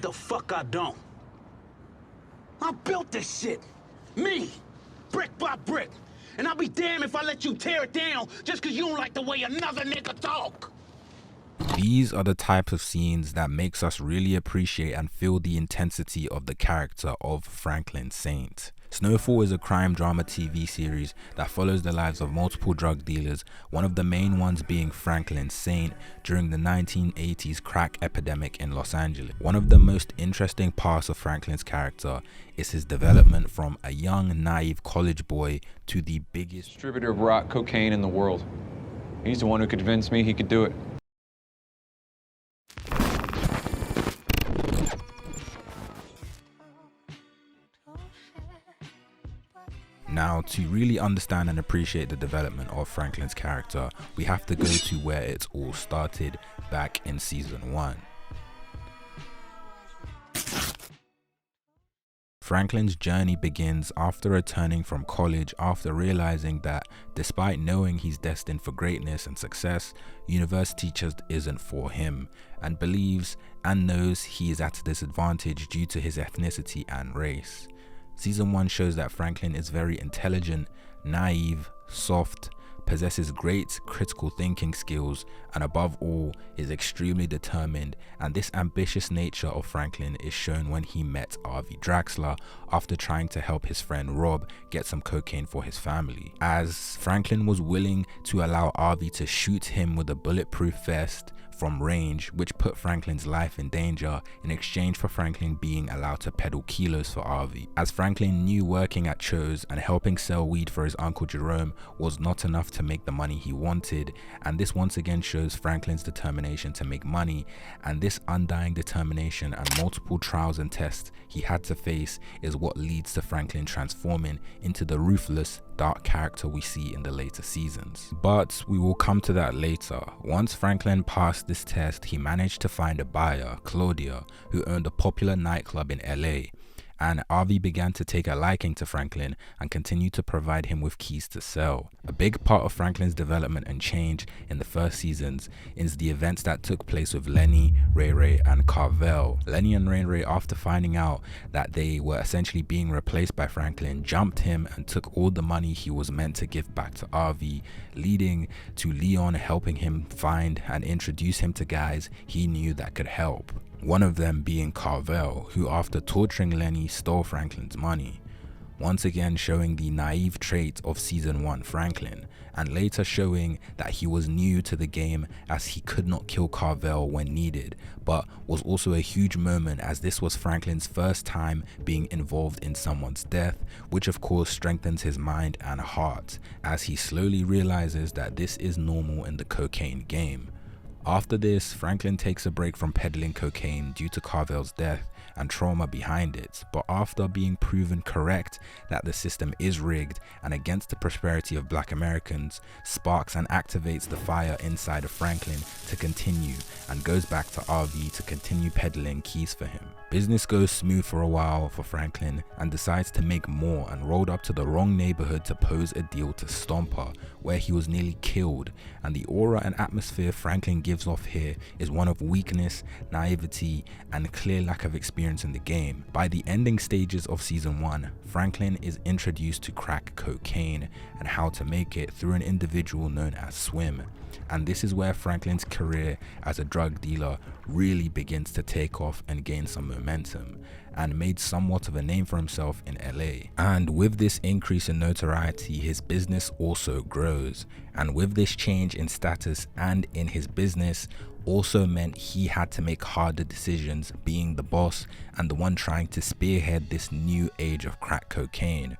The fuck I don't. I built this shit. Me. Brick by brick. And I'll be damned if I let you tear it down just because you don't like the way another nigga talk. These are the types of scenes that makes us really appreciate and feel the intensity of the character of Franklin Saint. Snowfall is a crime drama TV series that follows the lives of multiple drug dealers, one of the main ones being Franklin Saint during the 1980s crack epidemic in Los Angeles. One of the most interesting parts of Franklin's character is his development from a young, naive college boy to the biggest distributor of rock cocaine in the world. He's the one who convinced me he could do it. Now, to really understand and appreciate the development of Franklin's character, we have to go to where it's all started, back in season 1. Franklin's journey begins after returning from college after realizing that despite knowing he's destined for greatness and success, university just isn't for him, and believes and knows he is at a disadvantage due to his ethnicity and race. Season 1 shows that Franklin is very intelligent, naive, soft, possesses great critical thinking skills, and above all is extremely determined, and this ambitious nature of Franklin is shown when he met Harvey Draxler after trying to help his friend Rob get some cocaine for his family, as Franklin was willing to allow Harvey to shoot him with a bulletproof vest from range, which put Franklin's life in danger in exchange for Franklin being allowed to peddle kilos for Harvey, as Franklin knew working at Cho's and helping sell weed for his uncle Jerome was not enough to make the money he wanted, and this once again shows Franklin's determination to make money, and this undying determination and multiple trials and tests he had to face is what leads to Franklin transforming into the ruthless, dark character we see in the later seasons. But we will come to that later. Once Franklin passed this test, he managed to find a buyer, Claudia, who owned a popular nightclub in LA, and Harvey began to take a liking to Franklin and continued to provide him with keys to sell. A big part of Franklin's development and change in the first seasons is the events that took place with Lenny, Ray Ray, and Carvel. Lenny and Ray Ray, after finding out that they were essentially being replaced by Franklin, jumped him and took all the money he was meant to give back to Harvey, leading to Leon helping him find and introduce him to guys he knew that could help. One of them being Carvel, who after torturing Lenny stole Franklin's money, once again showing the naive trait of season 1 Franklin, and later showing that he was new to the game as he could not kill Carvel when needed, but was also a huge moment as this was Franklin's first time being involved in someone's death, which of course strengthens his mind and heart as he slowly realizes that this is normal in the cocaine game. After this, Franklin takes a break from peddling cocaine due to Carvel's death and trauma behind it, but after being proven correct that the system is rigged and against the prosperity of Black Americans, sparks and activates the fire inside of Franklin to continue and goes back to RV to continue peddling keys for him. Business goes smooth for a while for Franklin and decides to make more and rolled up to the wrong neighborhood to pose a deal to Stomper, where he was nearly killed, and the aura and atmosphere Franklin gives off here is one of weakness, naivety, and clear lack of experience in the game. By the ending stages of season 1, Franklin is introduced to crack cocaine and how to make it through an individual known as Swim, and this is where Franklin's career as a drug dealer really begins to take off and gain some momentum, and made somewhat of a name for himself in LA. And with this increase in notoriety, his business also grows, and with this change in status and in his business also meant he had to make harder decisions, being the boss and the one trying to spearhead this new age of crack cocaine.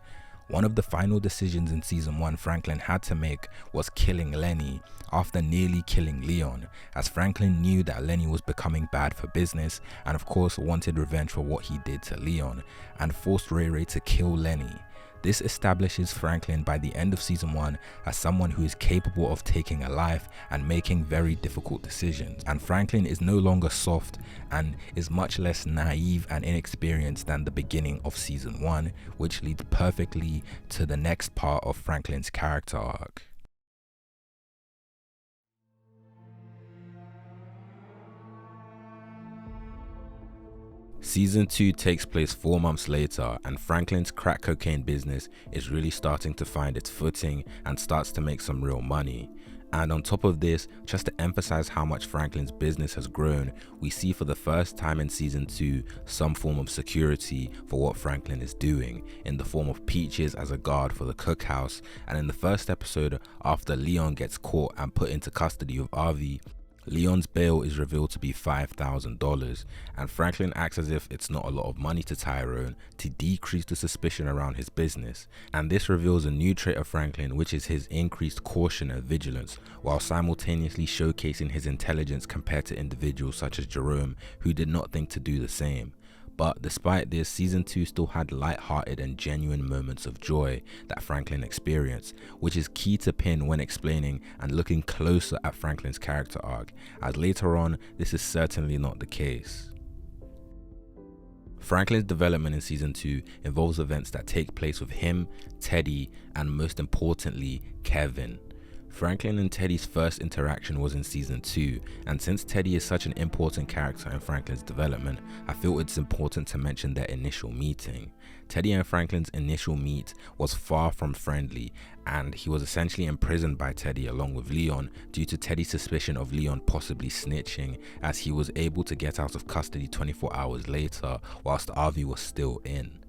One of the final decisions in season 1 Franklin had to make was killing Lenny after nearly killing Leon, as Franklin knew that Lenny was becoming bad for business and of course wanted revenge for what he did to Leon, and forced Ray Ray to kill Lenny. This establishes Franklin by the end of season 1 as someone who is capable of taking a life and making very difficult decisions, and Franklin is no longer soft and is much less naive and inexperienced than the beginning of season 1, which leads perfectly to the next part of Franklin's character arc. Season 2 takes place 4 months later, and Franklin's crack cocaine business is really starting to find its footing and starts to make some real money. And on top of this, just to emphasize how much Franklin's business has grown, we see for the first time in season 2 some form of security for what Franklin is doing, in the form of Peaches as a guard for the cookhouse. And in the first episode, after Leon gets caught and put into custody of Avi, Leon's bail is revealed to be $5,000, and Franklin acts as if it's not a lot of money to Tyrone to decrease the suspicion around his business. And this reveals a new trait of Franklin, which is his increased caution and vigilance, while simultaneously showcasing his intelligence compared to individuals such as Jerome, who did not think to do the same. But despite this, season 2 still had light-hearted and genuine moments of joy that Franklin experienced, which is key to pin when explaining and looking closer at Franklin's character arc, as later on, this is certainly not the case. Franklin's development in season 2 involves events that take place with him, Teddy, and most importantly, Kevin. Franklin and Teddy's first interaction was in season 2, and since Teddy is such an important character in Franklin's development, I feel it's important to mention their initial meeting. Teddy and Franklin's initial meet was far from friendly, and he was essentially imprisoned by Teddy along with Leon due to Teddy's suspicion of Leon possibly snitching, as he was able to get out of custody 24 hours later whilst Avi was still in.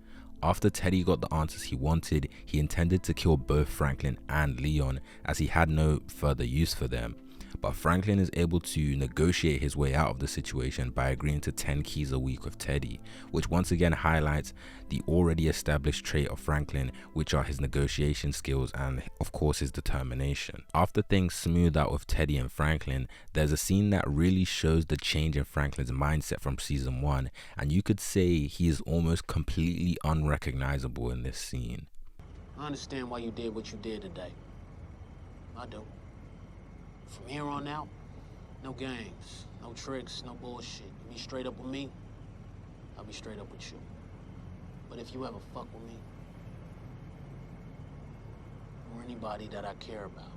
After Teddy got the answers he wanted, he intended to kill both Franklin and Leon, as he had no further use for them. But Franklin is able to negotiate his way out of the situation by agreeing to 10 keys a week with Teddy, which once again highlights the already established trait of Franklin, which are his negotiation skills and of course his determination. After things smooth out with Teddy and Franklin, there's a scene that really shows the change in Franklin's mindset from season 1, and you could say he is almost completely unrecognizable in this scene. I understand why you did what you did today. I do. From here on out, no games, no tricks, no bullshit. You be straight up with me, I'll be straight up with you. But if you ever fuck with me, or anybody that I care about,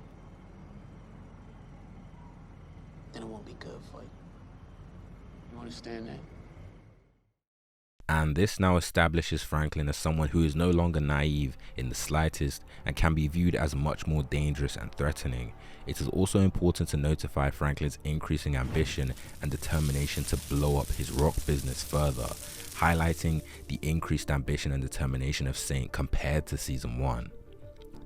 then it won't be good for you. You understand that? And this now establishes Franklin as someone who is no longer naive in the slightest and can be viewed as much more dangerous and threatening. It is also important to notify Franklin's increasing ambition and determination to blow up his rock business further, highlighting the increased ambition and determination of Saint compared to season 1.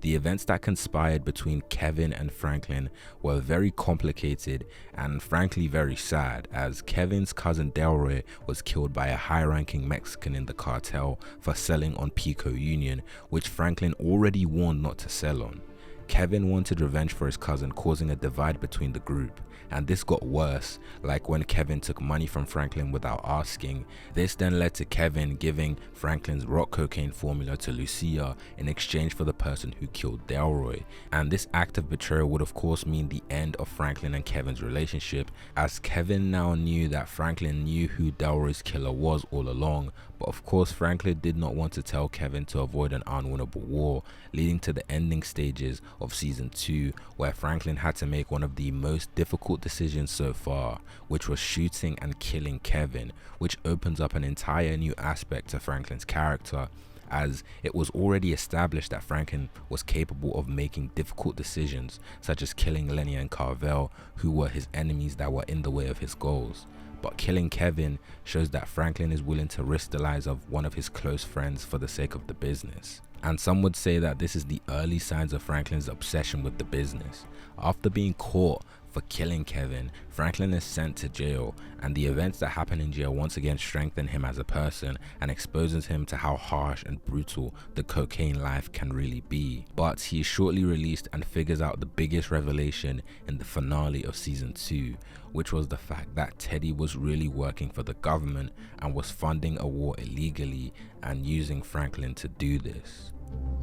The events that conspired between Kevin and Franklin were very complicated and frankly very sad, as Kevin's cousin Delroy was killed by a high-ranking Mexican in the cartel for selling on Pico Union, which Franklin already warned not to sell on. Kevin wanted revenge for his cousin, causing a divide between the group, and this got worse, like when Kevin took money from Franklin without asking. This then led to Kevin giving Franklin's rock cocaine formula to Lucia in exchange for the person who killed Delroy, and this act of betrayal would of course mean the end of Franklin and Kevin's relationship, as Kevin now knew that Franklin knew who Delroy's killer was all along, but of course Franklin did not want to tell Kevin to avoid an unwinnable war, leading to the ending stages of season 2, where Franklin had to make one of the most difficult decisions so far, which was shooting and killing Kevin, which opens up an entire new aspect to Franklin's character, as it was already established that Franklin was capable of making difficult decisions, such as killing Lenny and Carvel, who were his enemies that were in the way of his goals. But killing Kevin shows that Franklin is willing to risk the lives of one of his close friends for the sake of the business. And some would say that this is the early signs of Franklin's obsession with the business. After being caught for killing Kevin, Franklin is sent to jail, and the events that happen in jail once again strengthen him as a person and exposes him to how harsh and brutal the cocaine life can really be. But he is shortly released and figures out the biggest revelation in the finale of season 2, which was the fact that Teddy was really working for the government and was funding a war illegally and using Franklin to do this.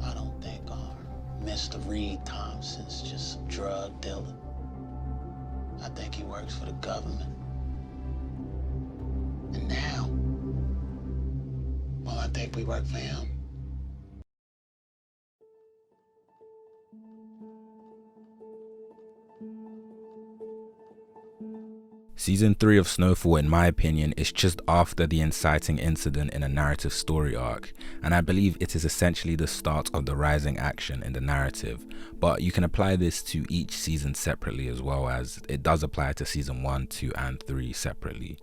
I don't think our Mr. Reed Thompson's just some drug dealer. I think he works for the government. And now, well, I think we work for him. Season 3 of Snowfall, in my opinion, is just after the inciting incident in a narrative story arc, and I believe it is essentially the start of the rising action in the narrative. But you can apply this to each season separately, as well as it does apply to season 1, 2, and 3 separately.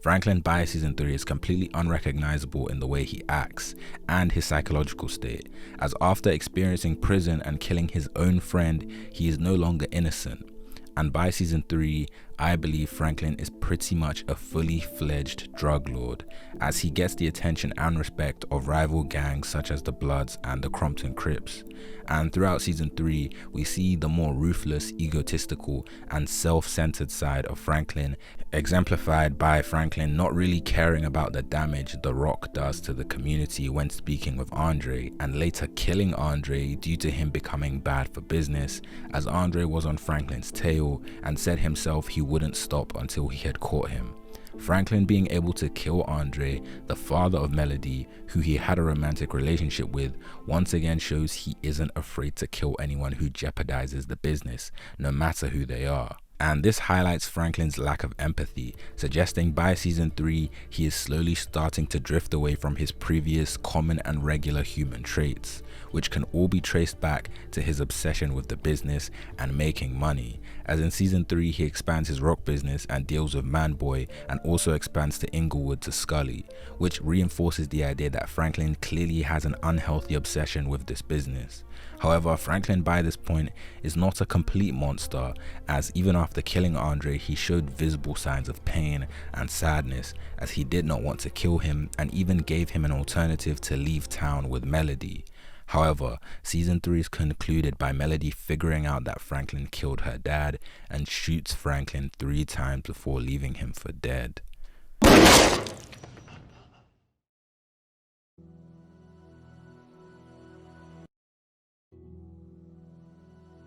Franklin by season 3 is completely unrecognizable in the way he acts and his psychological state, as after experiencing prison and killing his own friend, he is no longer innocent. And by season 3, I believe Franklin is pretty much a fully fledged drug lord, as he gets the attention and respect of rival gangs such as the Bloods and the Crompton Crips. And throughout season 3, we see the more ruthless, egotistical, and self-centered side of Franklin, exemplified by Franklin not really caring about the damage The Rock does to the community when speaking with Andre, and later killing Andre due to him becoming bad for business, as Andre was on Franklin's tail and said himself he wouldn't stop until he had caught him. Franklin being able to kill Andre, the father of Melody, who he had a romantic relationship with, once again shows he isn't afraid to kill anyone who jeopardizes the business, no matter who they are. And this highlights Franklin's lack of empathy, suggesting by season 3 he is slowly starting to drift away from his previous common and regular human traits, which can all be traced back to his obsession with the business and making money, as in season 3 he expands his rock business and deals with Manboy, and also expands to Inglewood to Scully, which reinforces the idea that Franklin clearly has an unhealthy obsession with this business. However, Franklin by this point is not a complete monster, as even after killing Andre he showed visible signs of pain and sadness, as he did not want to kill him and even gave him an alternative to leave town with Melody. However, season 3 is concluded by Melody figuring out that Franklin killed her dad and shoots Franklin 3 times before leaving him for dead.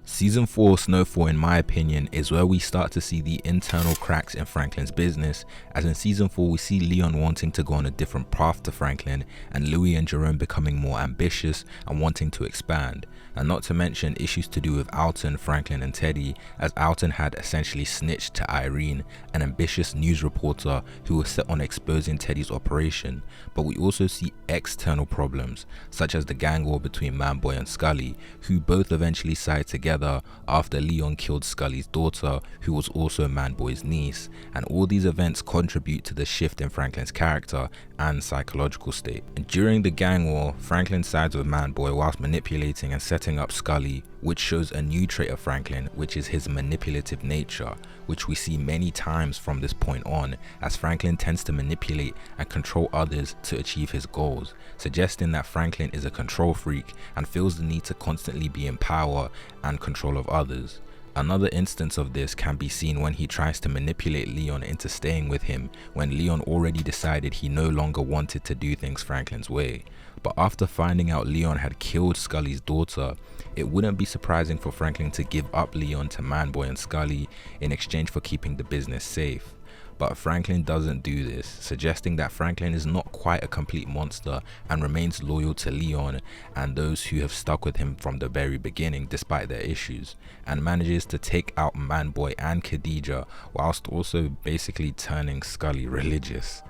Season 4 Snowfall, in my opinion, is where we start to see the internal cracks in Franklin's business, as in season 4 we see Leon wanting to go on a different path to Franklin, and Louis and Jerome becoming more ambitious and wanting to expand, and not to mention issues to do with Alton, Franklin and Teddy, as Alton had essentially snitched to Irene, an ambitious news reporter who was set on exposing Teddy's operation. But we also see external problems, such as the gang war between Manboy and Scully, who both eventually side together after Leon killed Scully's daughter, who was also Manboy's niece, and all these events contribute to the shift in Franklin's character and psychological state. And during the gang war, Franklin sides with Manboy whilst manipulating and setting up Scully, which shows a new trait of Franklin, which is his manipulative nature, which we see many times from this point on, as Franklin tends to manipulate and control others to achieve his goals, suggesting that Franklin is a control freak and feels the need to constantly be in power and control of others. Another instance of this can be seen when he tries to manipulate Leon into staying with him when Leon already decided he no longer wanted to do things Franklin's way. But after finding out Leon had killed Scully's daughter, it wouldn't be surprising for Franklin to give up Leon to Manboy and Scully in exchange for keeping the business safe. But Franklin doesn't do this, suggesting that Franklin is not quite a complete monster and remains loyal to Leon and those who have stuck with him from the very beginning despite their issues, and manages to take out Manboy and Khadija whilst also basically turning Scully religious,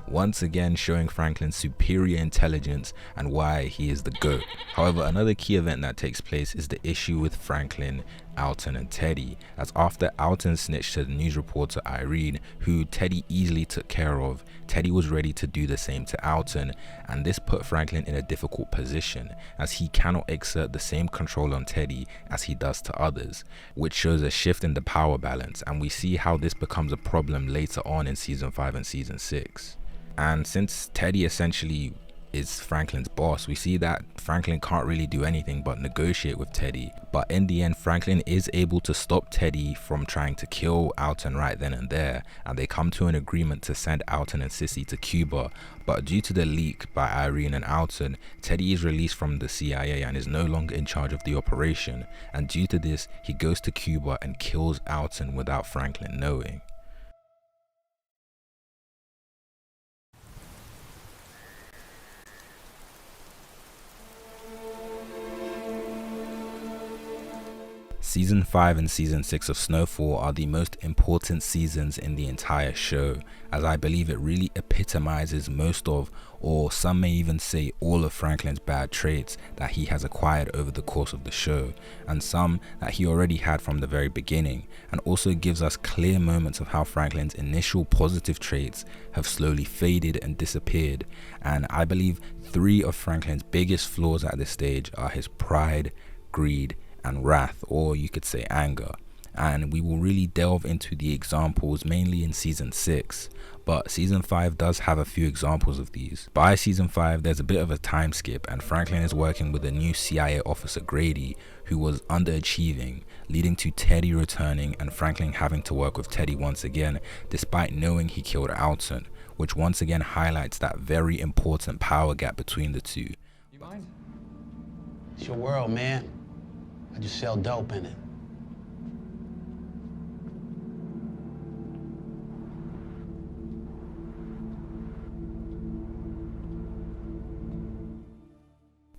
once again showing Franklin's superior intelligence and why he is the GOAT. However, another key event that takes place is the issue with Franklin, Alton and Teddy, as after Alton snitched to the news reporter Irene, who Teddy easily took care of, Teddy was ready to do the same to Alton, and this put Franklin in a difficult position, as he cannot exert the same control on Teddy as he does to others, which shows a shift in the power balance, and we see how this becomes a problem later on in season 5 and season 6. And since Teddy essentially is Franklin's boss, we see that Franklin can't really do anything but negotiate with Teddy. But in the end, Franklin is able to stop Teddy from trying to kill Alton right then and there, and they come to an agreement to send Alton and Sissy to Cuba. But due to the leak by Irene and Alton, Teddy is released from the CIA and is no longer in charge of the operation, and due to this, he goes to Cuba and kills Alton without Franklin knowing. Season 5 and Season 6 of Snowfall are the most important seasons in the entire show, as I believe it really epitomizes most of, or some may even say all of Franklin's bad traits that he has acquired over the course of the show, and some that he already had from the very beginning, and also gives us clear moments of how Franklin's initial positive traits have slowly faded and disappeared. And I believe 3 of Franklin's biggest flaws at this stage are his pride, greed, and wrath, or you could say anger. And we will really delve into the examples mainly in Season 6, but Season 5 does have a few examples of these. By Season 5 there's a bit of a time skip, and Franklin is working with a new CIA officer, Grady, who was underachieving, leading to Teddy returning and Franklin having to work with Teddy once again despite knowing he killed Alton, which once again highlights that very important power gap between the two. You mind? It's your world, man. I just sell dope in it.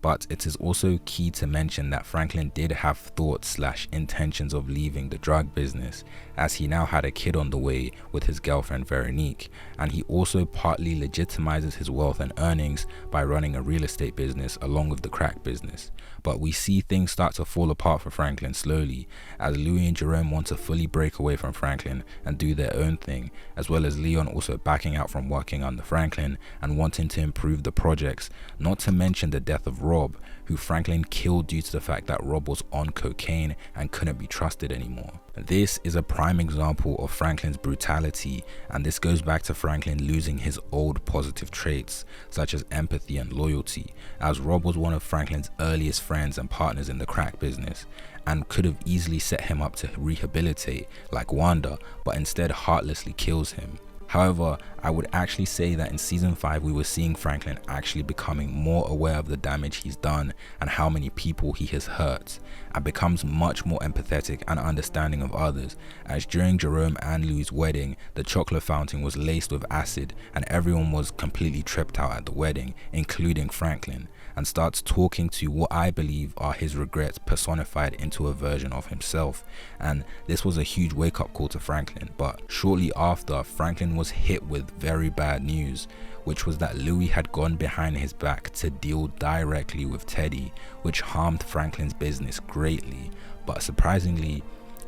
But it is also key to mention that Franklin did have thoughts/intentions of leaving the drug business, as he now had a kid on the way with his girlfriend Veronique, and he also partly legitimizes his wealth and earnings by running a real estate business along with the crack business. But we see things start to fall apart for Franklin slowly, as Louis and Jerome want to fully break away from Franklin and do their own thing, as well as Leon also backing out from working under Franklin and wanting to improve the projects, not to mention the death of Rob, who Franklin killed due to the fact that Rob was on cocaine and couldn't be trusted anymore. This is a prime example of Franklin's brutality, and this goes back to Franklin losing his old positive traits such as empathy and loyalty, as Rob was one of Franklin's earliest friends and partners in the crack business and could have easily set him up to rehabilitate like Wanda, but instead heartlessly kills him. However, I would actually say that in Season 5 we were seeing Franklin actually becoming more aware of the damage he's done and how many people he has hurt, and becomes much more empathetic and understanding of others, as during Jerome and Louis' wedding the chocolate fountain was laced with acid and everyone was completely tripped out at the wedding, including Franklin, and starts talking to what I believe are his regrets personified into a version of himself. And this was a huge wake-up call to Franklin, but shortly after, Franklin was hit with very bad news, which was that Louis had gone behind his back to deal directly with Teddy, which harmed Franklin's business greatly. But surprisingly,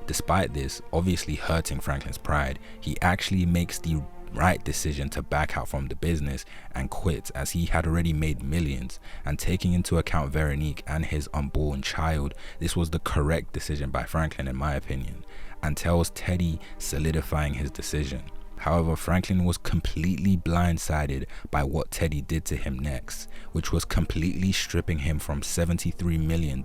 despite this obviously hurting Franklin's pride, he actually makes the right decision to back out from the business and quit, as he had already made millions, and taking into account Veronique and his unborn child, this was the correct decision by Franklin in my opinion, and tells Teddy, solidifying his decision. However, Franklin was completely blindsided by what Teddy did to him next, which was completely stripping him from $73 million,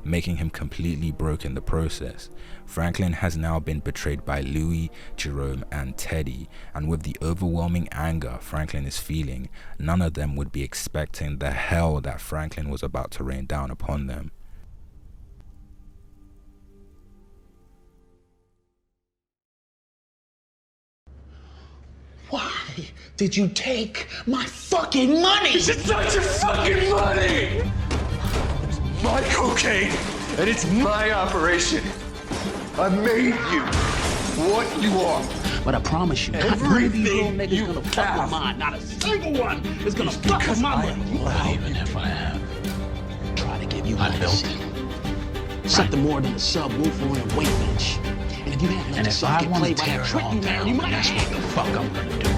making him completely broke in the process. Franklin has now been betrayed by Louis, Jerome, and Teddy, and with the overwhelming anger Franklin is feeling, none of them would be expecting the hell that Franklin was about to rain down upon them. Why did you take my fucking money? It's not your fucking money! It's my cocaine, and it's my operation. I made you what you are. But I promise you, not one of you little niggas gonna fuck with mine. Not a single one is gonna fuck with my money. Even if I have, try to give you my legacy. Something more than a subwoofer and a weight bench. And if you happen to decide to get played by a trick you man, you might ask what the fuck I'm gonna do.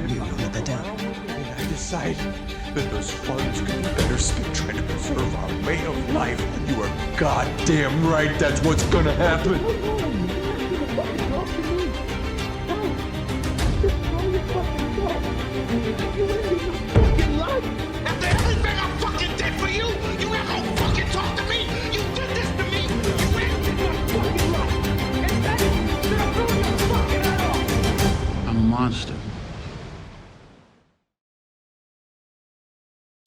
You got that down. When I decide that those funds could be better spent trying to preserve our way of life, you are goddamn right that's what's gonna happen. After everything I fucking did for you, you ain't gonna fucking talk to me. You did this to me. You ain't my fucking life. I'm a monster.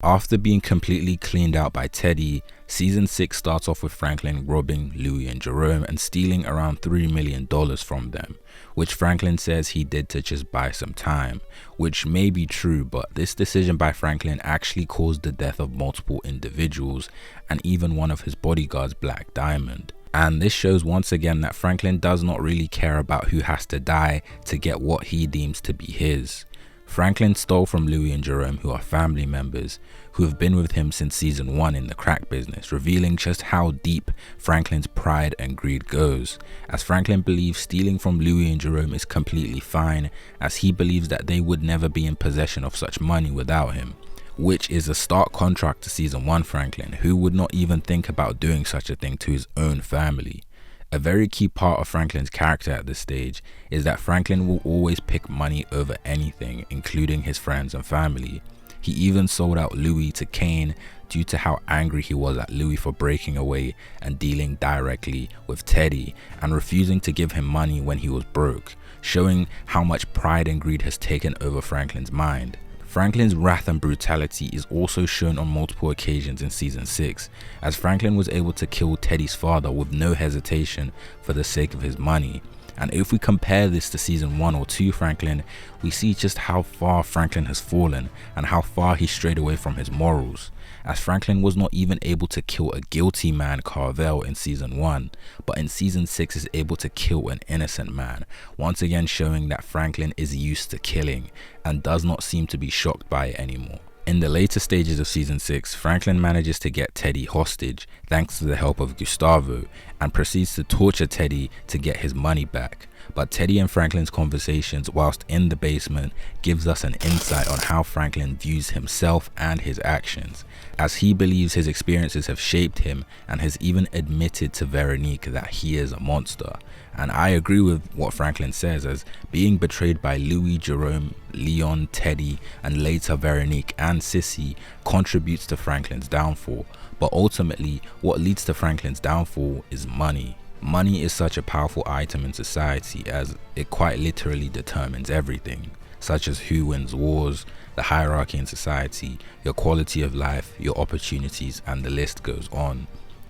After being completely cleaned out by Teddy, Season 6 starts off with Franklin robbing Louis and Jerome and stealing around $3 million from them, which Franklin says he did to just buy some time, which may be true, but this decision by Franklin actually caused the death of multiple individuals and even one of his bodyguards, Black Diamond. And this shows once again that Franklin does not really care about who has to die to get what he deems to be his. Franklin stole from Louis and Jerome, who are family members, who have been with him since season 1 in the crack business, revealing just how deep Franklin's pride and greed goes, as Franklin believes stealing from Louis and Jerome is completely fine, as he believes that they would never be in possession of such money without him, which is a stark contrast to season 1 Franklin, who would not even think about doing such a thing to his own family. A very key part of Franklin's character at this stage is that Franklin will always pick money over anything, including his friends and family. He even sold out Louis to Kane due to how angry he was at Louis for breaking away and dealing directly with Teddy and refusing to give him money when he was broke, showing how much pride and greed has taken over Franklin's mind. Franklin's wrath and brutality is also shown on multiple occasions in season 6, as Franklin was able to kill Teddy's father with no hesitation for the sake of his money. And if we compare this to season 1 or 2 Franklin, we see just how far Franklin has fallen and how far he strayed away from his morals, as Franklin was not even able to kill a guilty man, Carvel, in season 1, but in season 6 is able to kill an innocent man, once again showing that Franklin is used to killing and does not seem to be shocked by it anymore. In the later stages of season 6, Franklin manages to get Teddy hostage thanks to the help of Gustavo and proceeds to torture Teddy to get his money back. But Teddy and Franklin's conversations whilst in the basement gives us an insight on how Franklin views himself and his actions, as he believes his experiences have shaped him and has even admitted to Veronique that he is a monster. And I agree with what Franklin says, as being betrayed by Louis, Jerome, Leon, Teddy, and later Veronique and Sissy contributes to Franklin's downfall. But ultimately, what leads to Franklin's downfall is money. Money is such a powerful item in society, as it quite literally determines everything, such as who wins wars, the hierarchy in society, your quality of life, your opportunities, and the list goes on.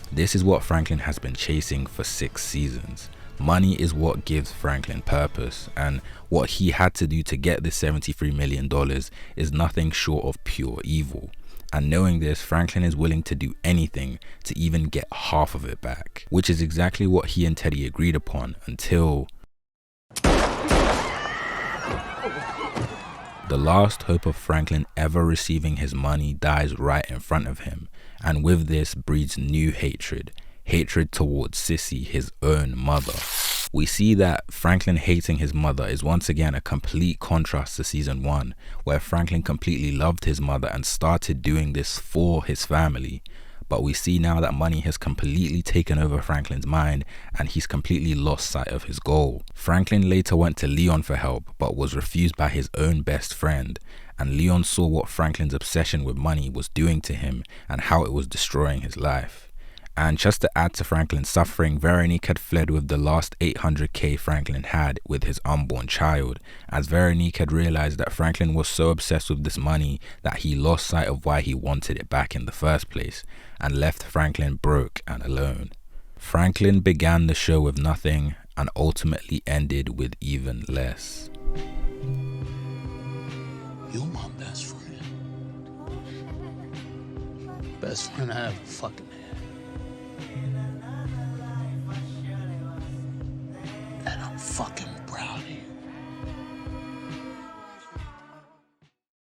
This is what Franklin has been chasing for 6 seasons. Money is what gives Franklin purpose, and what he had to do to get this $73 million is nothing short of pure evil. And knowing this, Franklin is willing to do anything to even get half of it back, which is exactly what he and Teddy agreed upon until the last hope of Franklin ever receiving his money dies right in front of him, and with this breeds new hatred towards Sissy, his own mother. We see that Franklin hating his mother is once again a complete contrast to season 1, where Franklin completely loved his mother and started doing this for his family. But we see now that money has completely taken over Franklin's mind and he's completely lost sight of his goal. Franklin later went to Leon for help, but was refused by his own best friend, and Leon saw what Franklin's obsession with money was doing to him and how it was destroying his life. And just to add to Franklin's suffering, Veronique had fled with the last $800K Franklin had with his unborn child, as Veronique had realized that Franklin was so obsessed with this money that he lost sight of why he wanted it back in the first place, and left Franklin broke and alone. Franklin began the show with nothing and ultimately ended with even less. You're my best friend. Best friend I ever fucking had.